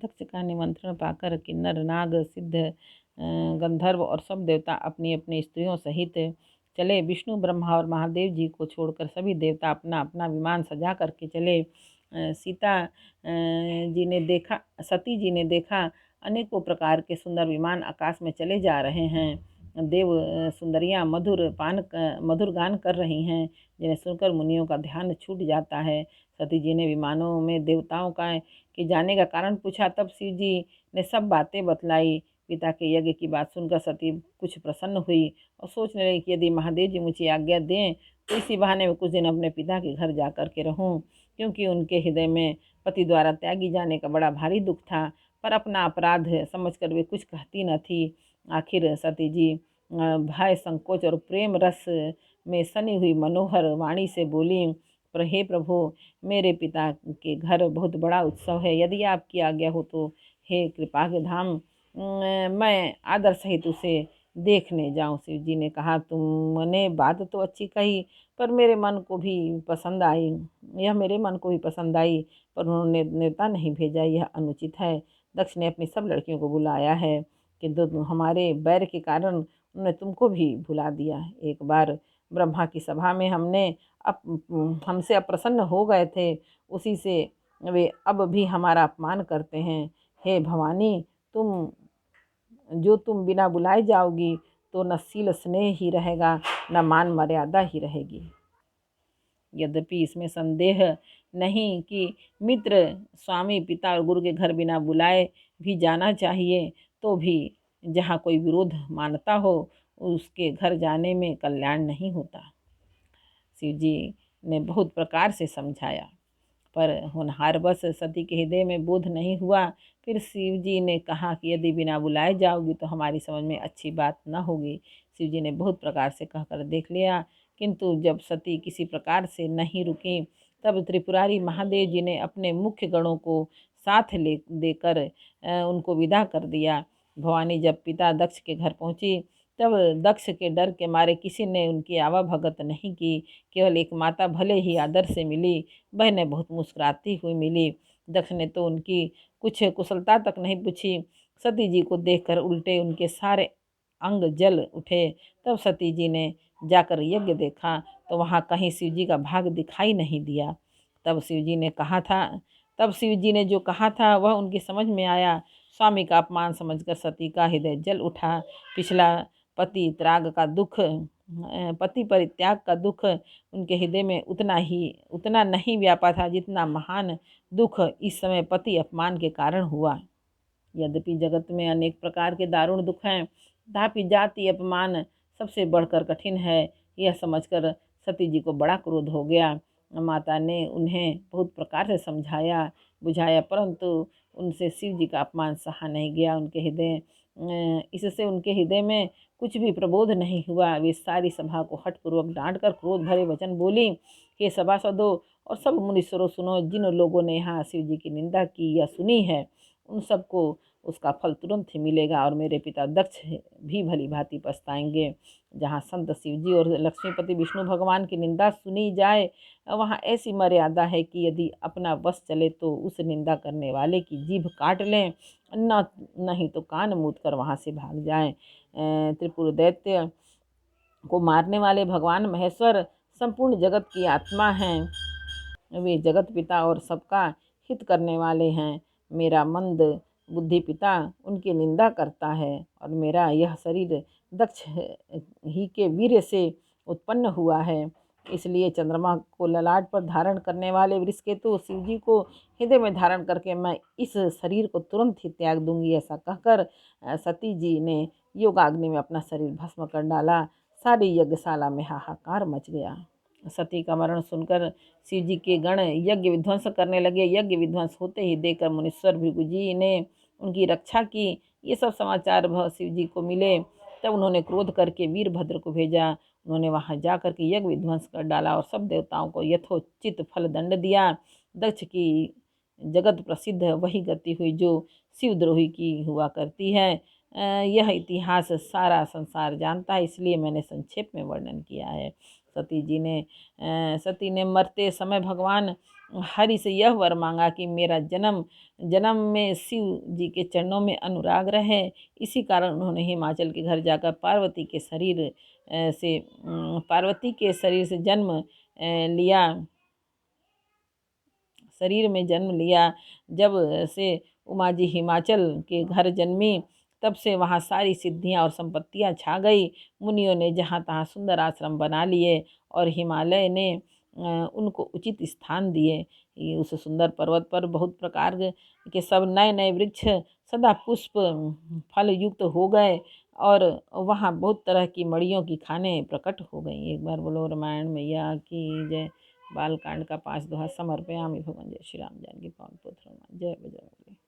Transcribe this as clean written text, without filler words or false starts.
दक्ष का निमंत्रण पाकर किन्नर नाग सिद्ध गंधर्व और सब देवता अपनी अपनी स्त्रियों सहित चले। विष्णु ब्रह्मा और महादेव जी को छोड़कर सभी देवता अपना अपना विमान सजा करके चले। सती जी ने देखा अनेकों प्रकार के सुंदर विमान आकाश में चले जा रहे हैं। देव सुंदरियां मधुर गान कर रही हैं, जिन्हें सुनकर मुनियों का ध्यान छूट जाता है। सती जी ने विमानों में देवताओं का के जाने का कारण पूछा। तब शिव जी ने सब बातें बतलाई। पिता के यज्ञ की बात सुनकर सती कुछ प्रसन्न हुई और सोचने लगी कि यदि महादेव जी मुझे आज्ञा दें तो इसी बहाने में कुछ दिन अपने पिता के घर जा कर के रहूं, क्योंकि उनके हृदय में पति द्वारा त्यागी जाने का बड़ा भारी दुख था। पर अपना अपराध समझकर वे कुछ कहती न थी। आखिर सती जी भय, संकोच और प्रेम रस में सनी हुई मनोहर वाणी से बोली, पर हे प्रभु, मेरे पिता के घर बहुत बड़ा उत्सव है। यदि आपकी आज्ञा हो तो हे कृपा के धाम, मैं आदर सहित उसे देखने जाऊं। शिव जी ने कहा, तुमने बात तो अच्छी कही, पर मेरे मन को भी पसंद आई। पर उन्होंने नेता नहीं भेजा, यह अनुचित है। दक्ष ने अपनी सब लड़कियों को बुलाया है, किंतु हमारे बैर के कारण उन्होंने तुमको भी भुला दिया। एक बार ब्रह्मा की सभा में हमसे अप्रसन्न हो गए थे, उसी से वे अब भी हमारा अपमान करते हैं। हे भवानी, तुम बिना बुलाए जाओगी तो न शील स्नेह ही रहेगा, न मान मर्यादा ही रहेगी। यद्यपि इसमें संदेह नहीं कि मित्र, स्वामी, पिता और गुरु के घर बिना बुलाए भी जाना चाहिए, तो भी जहाँ कोई विरोध मानता हो उसके घर जाने में कल्याण नहीं होता। शिव जी ने बहुत प्रकार से समझाया, पर होनहारवश सती के हृदय में बोध नहीं हुआ। फिर शिव जी ने कहा कि यदि बिना बुलाए जाओगी तो हमारी समझ में अच्छी बात न होगी। शिव जी ने बहुत प्रकार से कहकर देख लिया, किंतु जब सती किसी प्रकार से नहीं रुकी, तब त्रिपुरारी महादेव जी ने अपने मुख्य गणों को साथ देकर उनको विदा कर दिया। भवानी जब पिता दक्ष के घर पहुंची, तब दक्ष के डर के मारे किसी ने उनकी आवाभगत नहीं की। केवल एक माता भले ही आदर से मिली, वह ने बहुत मुस्कुराती हुई मिली। दक्ष ने तो उनकी कुछ कुशलता तक नहीं पूछी। सती जी को देखकर उल्टे उनके सारे अंग जल उठे। तब सती जी ने जाकर यज्ञ देखा तो वहाँ कहीं शिव जी का भाग दिखाई नहीं दिया। तब शिव जी ने जो कहा था वह उनकी समझ में आया। स्वामी का अपमान समझकर सती का हृदय जल उठा। पिछला पति परित्याग का दुख उनके हृदय में उतना नहीं व्यापा था जितना महान दुख इस समय पति अपमान के कारण हुआ। यद्यपि जगत में अनेक प्रकार के दारुण दुख हैं, तथापि जाति अपमान सबसे बढ़कर कठिन है। यह समझकर सती जी को बड़ा क्रोध हो गया। माता ने उन्हें बहुत प्रकार से समझाया बुझाया, परंतु उनसे शिव जी का अपमान सहा नहीं गया। इससे उनके हृदय में कुछ भी प्रबोध नहीं हुआ। वे सारी सभा को हठपूर्वक डांट कर क्रोध भरे वचन बोली, हे सभासदों और सब मुनीश्वरों, सुनो, जिन लोगों ने यहाँ शिव जी की निंदा की या सुनी है, उन सबको उसका फल तुरंत ही मिलेगा और मेरे पिता दक्ष भी भली भांति पछताएंगे। जहाँ संत शिव जी और लक्ष्मीपति विष्णु भगवान की निंदा सुनी जाए, वहाँ ऐसी मर्यादा है कि यदि अपना बस चले तो उस निंदा करने वाले की जीभ काट लें, नहीं तो कान मूंद कर वहाँ से भाग जाएं। त्रिपुर दैत्य को मारने वाले भगवान महेश्वर संपूर्ण जगत की आत्मा हैं। वे जगत पिता और सबका हित करने वाले हैं। मेरा मंद बुद्धि पिता उनकी निंदा करता है और मेरा यह शरीर दक्ष ही के वीर्य से उत्पन्न हुआ है। इसलिए चंद्रमा को ललाट पर धारण करने वाले वृषकेतु शिव जी को हृदय में धारण करके मैं इस शरीर को तुरंत ही त्याग दूंगी। ऐसा कहकर सती जी ने योगाग्नि में अपना शरीर भस्म कर डाला। सारी यज्ञशाला में हाहाकार मच गया। सती का मरण सुनकर शिव जी के गण यज्ञ विध्वंस करने लगे। यज्ञ विध्वंस होते ही देखकर मुनीश्वर भृगु जी ने उनकी रक्षा की। ये सब समाचार शिव जी को मिले। तब उन्होंने क्रोध करके वीरभद्र को भेजा। उन्होंने वहां जाकर के यज्ञ विध्वंस कर डाला और सब देवताओं को यथोचित फल दंड दिया। दक्ष की जगत प्रसिद्ध वही गति हुई जो शिवद्रोही की हुआ करती है। यह इतिहास सारा संसार जानता है, इसलिए मैंने संक्षेप में वर्णन किया है। सती ने मरते समय भगवान हरि से यह वर मांगा कि मेरा जन्म जन्म में शिव जी के चरणों में अनुराग रहे। इसी कारण उन्होंने हिमाचल के घर जाकर पार्वती के शरीर से लिया शरीर में जन्म लिया। जब से उमा जी हिमाचल के घर जन्मी तब से वहाँ सारी सिद्धियाँ और संपत्तियाँ छा गई। मुनियों ने जहाँ तहाँ सुंदर आश्रम बना लिए और हिमालय ने उनको उचित स्थान दिए। उस सुंदर पर्वत पर बहुत प्रकार के सब नए नए वृक्ष सदा पुष्प फल युक्त हो गए और वहाँ बहुत तरह की मड़ियों की खानें प्रकट हो गई। एक बार बोलो रामायण मैया की जय। बालकांड का 5 दोहा समर्पयामि भगवान। जय श्री राम जानकी पवन पुत्र हनुमान। जय बजरंगबली।